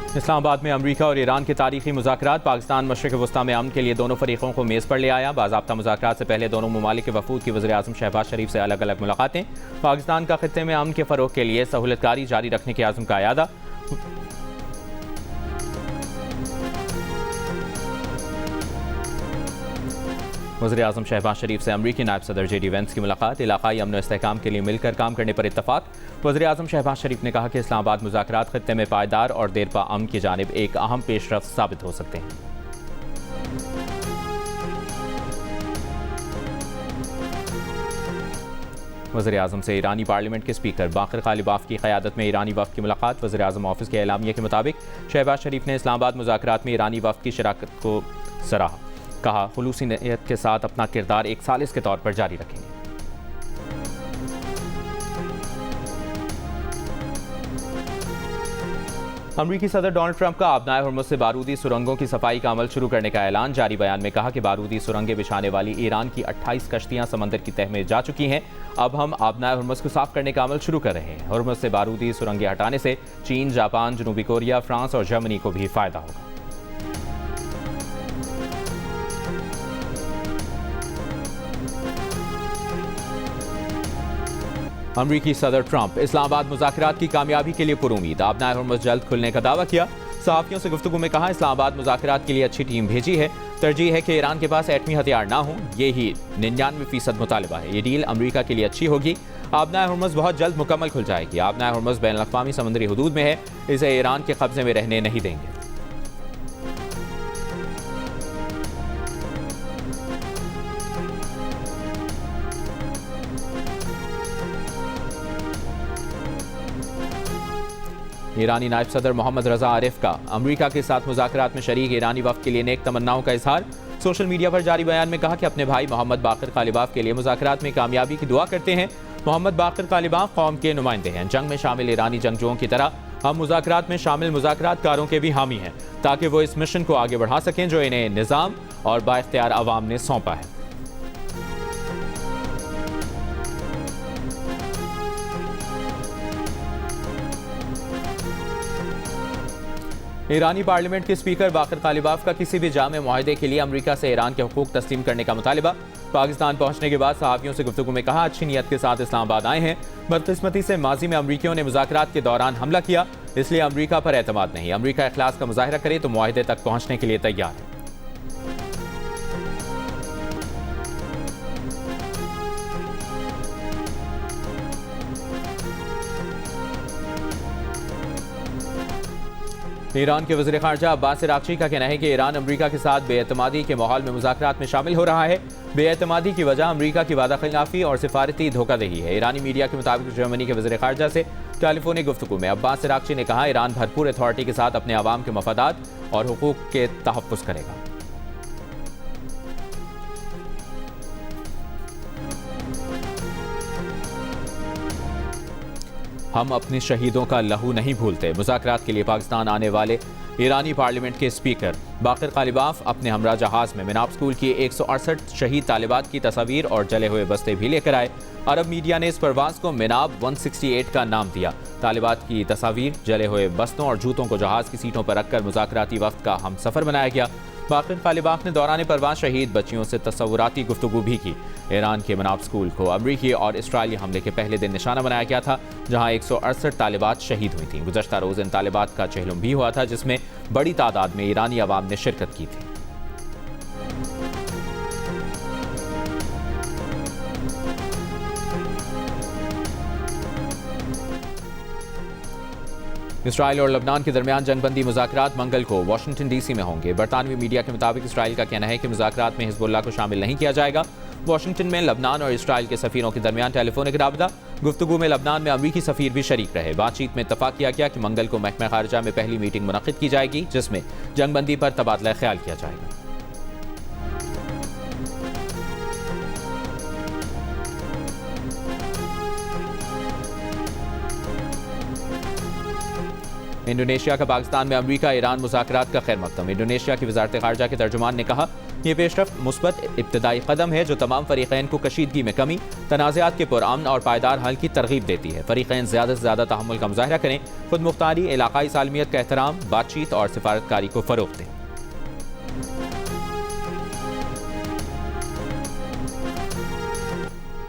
इस्लामाबाद में अमरीका और ईरान के तारीखी मुज़ाकरात। पाकिस्तान मशरिक़ वस्ता में अमन के लिए दोनों फरीकों को मेज़ पर ले आया। बाज़ाब्ता मुज़ाकरात से पहले दोनों ममालिक के वफूद की वज़ीर आज़म शहबाज शरीफ से अलग अलग मुलाकातें। पाकिस्तान का खित्ते में अमन के फ़रोग़ के लिए सहूलतकारी जारी रखने के आज़म का इरादा। वज़ीर आज़म शहबाज शरीफ से अमरीकी नायब सदर JD वेंस की मुलाकात। इलाक़ाई अमन व इस्तेहकाम के लिए मिलकर काम करने पर इत्तफ़ाक़। वज़ीर आज़म शहबाज शरीफ ने कहा कि इस्लामाबाद मुज़ाकरात खित्ते में पायदार और देरपा अमन की जानिब एक अहम पेशरफ़्त साबित हो सकते हैं। वज़ीर आज़म से ईरानी पार्लियामेंट के स्पीकर बाक़िर ग़ालिबाफ़ की क़यादत में ईरानी वफ़द की मुलाकात। वज़ीर आज़म ऑफिस के एलामिया के मुताबिक शहबाज शरीफ ने इस्लामाबाद मुज़ाकरात में ईरानी वफ़द की शराकत को सराहा। कहा, खुलूसी नीयत के साथ अपना किरदार एक सालिस के तौर पर जारी रखेंगे। अमरीकी सदर डोनाल्ड ट्रंप का आबनाए हुर्मुज़ से बारूदी सुरंगों की सफाई का अमल शुरू करने का ऐलान। जारी बयान में कहा कि बारूदी सुरंगें बिछाने वाली ईरान की 28 कश्तियां समंदर की तह में जा चुकी हैं। अब हम आबनाए हुर्मुज़ को साफ करने का अमल शुरू कर रहे हैं। हुर्मुज़ से बारूदी सुरंगें हटाने से चीन, जापान, जनूबी कोरिया, फ्रांस और जर्मनी को भी फायदा होगा। अमरीकी सदर ट्रंप इस्लामाबाद मुज़ाकरात की कामयाबी के लिए पुरुमीद। आबनाए हुर्मुज़ जल्द खुलने का दावा किया। सहाफ़ियों से गुफ्तगू में कहा, इस्लामाबाद मुज़ाकरात के लिए अच्छी टीम भेजी है। तरजीह है कि ईरान के पास एटमी हथियार ना हो। ये ही 99% मुतालबा है। ये डील अमरीका के लिए अच्छी होगी। आबनाए हुर्मुज़ बहुत जल्द मुकम्मल खुल जाएगी। आबनाए हुर्मुज़ बैनुल-अक़वामी समुद्री हदूद में है। इसे ईरान के कब्जे में रहने नहीं देंगे। ईरानी नायब सदर मोहम्मद रजा आरिफ का अमरीका के साथ मुज़ाकरात में शरीक ईरानी वफ़द के लिए नेक तमन्नाओं का इजहार। सोशल मीडिया पर जारी बयान में कहा कि अपने भाई मोहम्मद बाक़िर ग़ालिबाफ़ के लिए मुज़ाकरात में कामयाबी की दुआ करते हैं। मोहम्मद बाक़िर ग़ालिबाफ़ कौम के नुमाइंदे हैं। जंग में शामिल ईरानी जंगजुओं की तरह हम मुज़ाकरात में शामिल मुज़ाकरातकारों के भी हामी हैं, ताकि वो इस मिशन को आगे बढ़ा सकें जो इन्हें निज़ाम और बाइख्तियार अवाम ने सौंपा है। ईरानी पार्लियामेंट के स्पीकर बाक़िर ग़ालिबाफ़ का किसी भी जामे मुआहदे के लिए अमरीका से ईरान के हुकूक तस्लीम करने का मुतालिबा। पाकिस्तान पहुंचने के बाद सहाफ़ियों से गुफ्तगू में कहा, अच्छी नीयत के साथ इस्लामाबाद आए हैं। बदकिस्मती से माजी में अमरीकियों ने मुज़ाकरात के दौरान हमला किया, इसलिए अमरीका पर एतमाद नहीं। अमरीका इखलास का मुज़ाहिरा करे तो मुआहदे तक पहुंचने के लिए तैयार है। ईरान के वज़ीर ख़ारजा अब्बास अराग़ची का कहना है कि ईरान अमरीका के साथ बेएतमादी के माहौल में मुज़ाकरात में शामिल हो रहा है। बेएतमादी की वजह अमरीका की वादा खिलाफी और सिफारती धोखादही है। ईरानी मीडिया के मुताबिक जर्मनी के वज़ीर ख़ारजा से टेलीफोनिक गुफ्तगू में अब्बास अराग़ची ने कहा, ईरान भरपूर अथॉरिटी के साथ अपने अवाम के मफादात और हुकूक के तहफ़्फ़ुज़ करेगा। हम अपने शहीदों का लहू नहीं भूलते। मुज़ाकरात के लिए पाकिस्तान आने वाले ईरानी पार्लियामेंट के स्पीकर बाक़िर ग़ालिबाफ़ अपने हमरा जहाज़ में मिनाब स्कूल की 168 शहीद तालिबात की तस्वीर और जले हुए बस्ते भी लेकर आए। अरब मीडिया ने इस परवाज़ को मिनाब 168 का नाम दिया। तालिबात की तस्वीर, जले हुए बस्तों और जूतों को जहाज़ की सीटों पर रखकर मुज़ाकराती वक्त का हम सफ़र बनाया गया। बाक़िर ग़ालिबाफ़ ने दौरान परवाज़ शहीद बच्चियों से तस्वुराती गुफ्तगू भी की। ईरान के मिनाब स्कूल को अमरीकी और इसराइली हमले के पहले दिन निशाना बनाया गया था, जहां 168 तालिबात शहीद हुई थीं। गुज़श्ता रोज़ इन तालिबात का चहलुम भी हुआ था, जिसमें बड़ी तादाद में ईरानी अवाम ने शिरकत की थी। इसराइल और लबनान के दरमियान जंगबंदी मुज़ाकरात मंगल को वाशिंगटन DC में होंगे। बरतानवी मीडिया के मुताबिक इसराइल का कहना है कि मुज़ाकरात में हिज़्बुल्लाह को शामिल नहीं किया जाएगा। वाशिंगटन में लबनान और इसराइल के सफ़ीरों के दरमियान टेलीफोनिक राबता। गुफ्तगू में लबनान में अमरीकी सफ़ीर भी शरीक रहे। बातचीत में इत्तफ़ाक़ किया गया कि मंगल को महकमा ख़ारिजा में पहली मीटिंग मुनक़्क़िद की जाएगी, जिसमें जंगबंदी पर तबादला ख्याल किया जाएगा। इंडोनेशिया का पाकिस्तान में अमरीका ईरान मुज़ाकरात का खैर मकदम। इंडोनेशिया की वज़ारत ख़ारजा के तर्जुमान ने कहा, यह पेशरफ्त मुस्बत इब्तदाई कदम है जो तमाम फ़रीक़ैन को कशीदगी में कमी, तनाज़ात के पुरअमन और पायदार हल की तरगीब देती है। फ़रीक़ैन ज़्यादा से ज़्यादा तहम्मुल का मुज़ाहरा करें, खुद मुख्तारी, इलाक़ाई सालमियत का एहतराम, बातचीत और सिफारतकारी को फ़रोग़ दें।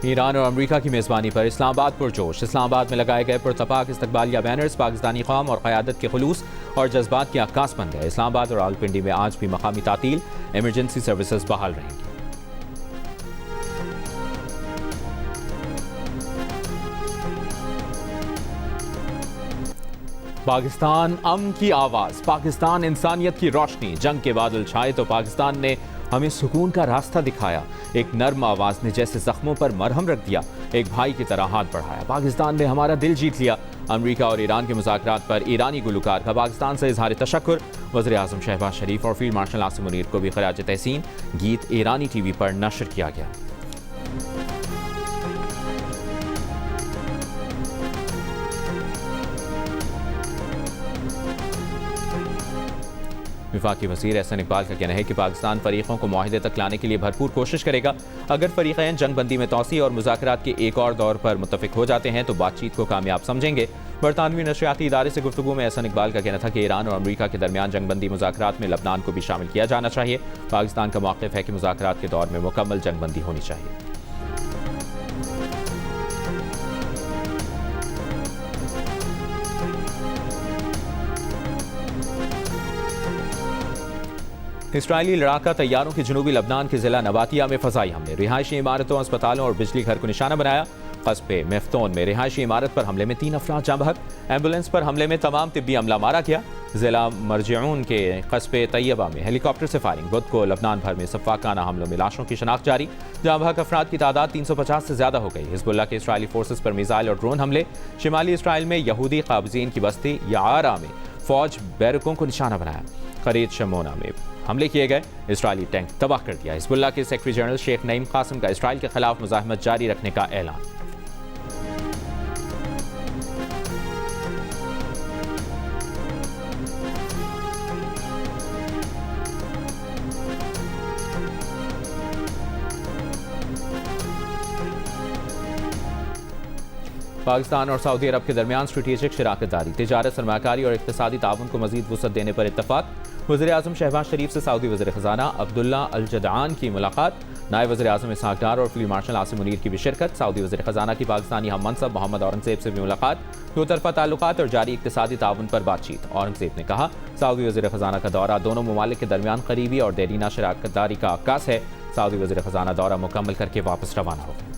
ईरान और अमरीका की मेज़बानी पर इस्लामाबाद पुरजोश। इस्लामाबाद में लगाए गए पुरतपाक इस्तकबालिया बैनर्स पाकिस्तानी कौम और क़यादत के खुलूस और जज्बात की अक्कास बन गए। इस्लामाबाद और रावलपिंडी में आज भी मकामी तातील, इमरजेंसी सर्विसेज बहाल रहेंगी। पाकिस्तान अमन की आवाज़, पाकिस्तान इंसानियत की रोशनी। जंग के बादल छाए तो पाकिस्तान ने हमें सुकून का रास्ता दिखाया। एक नर्म आवाज़ ने जैसे जख्मों पर मरहम रख दिया, एक भाई की तरह हाथ बढ़ाया। पाकिस्तान ने हमारा दिल जीत लिया। अमरीका और ईरान के मुज़ाकरात पर ईरानी गुलकार का पाकिस्तान से इजहार तशक्कुर। वज़ीर आज़म शहबाज शरीफ और फील्ड मार्शल आसिम मुनीर को भी खराज तहसीन। गीत ईरानी टीवी पर नशर किया गया। वफाकी वज़ीर एहसन इकबाल का कहना है कि पाकिस्तान फ़रीक़ों को मुआहिदे तक लाने के लिए भरपूर कोशिश करेगा। अगर फ़रीक़ैन जंगबंदी में तोसी और मुज़ाकरात के एक और दौर पर मुत्तफ़िक हो जाते हैं तो बातचीत को कामयाब समझेंगे। बरतानवी नशरियाती इदारे से गुफ्तगू में एहसन इकबाल का कहना था कि ईरान और अमरीका के दरमियान जंगबंदी मुज़ाकरात में लबनान को भी शामिल किया जाना चाहिए। पाकिस्तान का मौक़िफ़ है कि मुज़ाकरात के दौर में मुकम्मल जंगबंदी होनी चाहिए। इसराइली लड़ाका तैयारों की जनूबी लबनान के जिला नबातिया में फ़ज़ाई हमले। रिहायशी इमारतों, अस्पतालों और बिजली घर को निशाना बनाया। कस्बे मेफ्तोन में रिहायशी इमारत पर हमले में 3 अफराद जाँ बहक। एम्बुलेंस पर हमले में तमाम तिब्बी अमला मारा गया। जिला मरजिऊन के कस्बे तैयबा में हेलीकॉप्टर से फायरिंग। बुध को लबनान भर में सफ़ाकाना हमलों में लाशों की शनाख्त जारी। जाँ बहक अफराद की तादाद 350 से ज़्यादा हो गई। हिज़्बुल्लाह के इसराइली फोर्सेस पर मिसाइल और ड्रोन हमले। शिमाली इसराइल में यहूदी काबिज़ीन की बस्ती यारा में फ़ौज बैरकों को निशाना बनाया। करीत शमोना में हमले किए गए। इसराइली टैंक तबाह कर दिया। हिज़्बुल्लाह के सेक्रेटरी जनरल शेख नईम कासिम का इसराइल के खिलाफ मुज़ाहमत जारी रखने का ऐलान। पाकिस्तान और सऊदी अरब के दरमियान स्ट्रेटेजिक शराकतदारी, तिजारत, सरमाकारी और इक़्तिसादी ताउन को मज़ीद वुसअत देने पर इत्तफाक। वज़ीर आज़म शहबाज शरीफ से सऊदी वज़ीर ख़ज़ाना अब्दुल्ला अल जदआन की मुलाकात। नायब वज़ीर आज़म इसहाक़ डार और फील्ड मार्शल आसिम मुनीर की भी शिरकत। सऊदी वज़ीर ख़ज़ाना की पाकिस्तानी हम मनसब मोहम्मद औरंगज़ेब से भी मुलाकात। दो तरफ़ा ताल्लुकात और जारी इक़्तिसादी ताउन पर बातचीत। औरंगज़ेब ने कहा, सऊदी वज़ीर ख़ज़ाना का दौरा दोनों ममालिक के दरमियान करीबी और देरीना शराकतदारी का आगाज़ है। सऊदी वज़ीर ख़ज़ाना दौरा मुकम्मल करके वापस रवाना हो गए।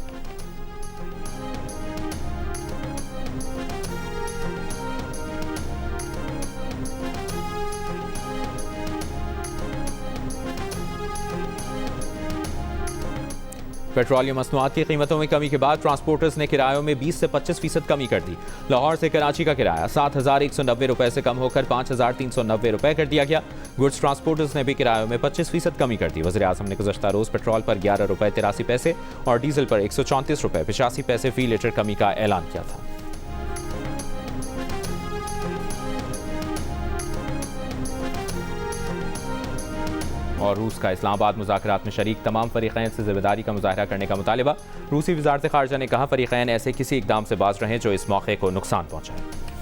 पेट्रोलियम मसनूआत की कीमतों में कमी के बाद ट्रांसपोर्टर्स ने किरायों में 20 से 25% कमी कर दी। लाहौर से कराची का किराया 7,190 रुपये से कम होकर 5,390 रुपये कर दिया गया। गुड्स ट्रांसपोर्टर्स ने भी किरायों में 25% कमी कर दी। वज़ीर आज़म ने गुज़श्ता रोज़ पेट्रोल पर 11 रुपये 83 पैसे और डीजल पर 134 रुपये 85 पैसे फी लीटर कमी का ऐलान किया था। और रूस का इस्लामाबाद मुज़ाकरात में शरीक तमाम फ़रीक़ैन से ज़िम्मेदारी का मुज़ाहरा करने का मुतालिबा। रूसी वज़ारत ख़ारजा ने कहा, फ़रीक़ैन ऐसे किसी इक़दाम से बाज रहें जो इस मौक़े को नुकसान पहुँचाए।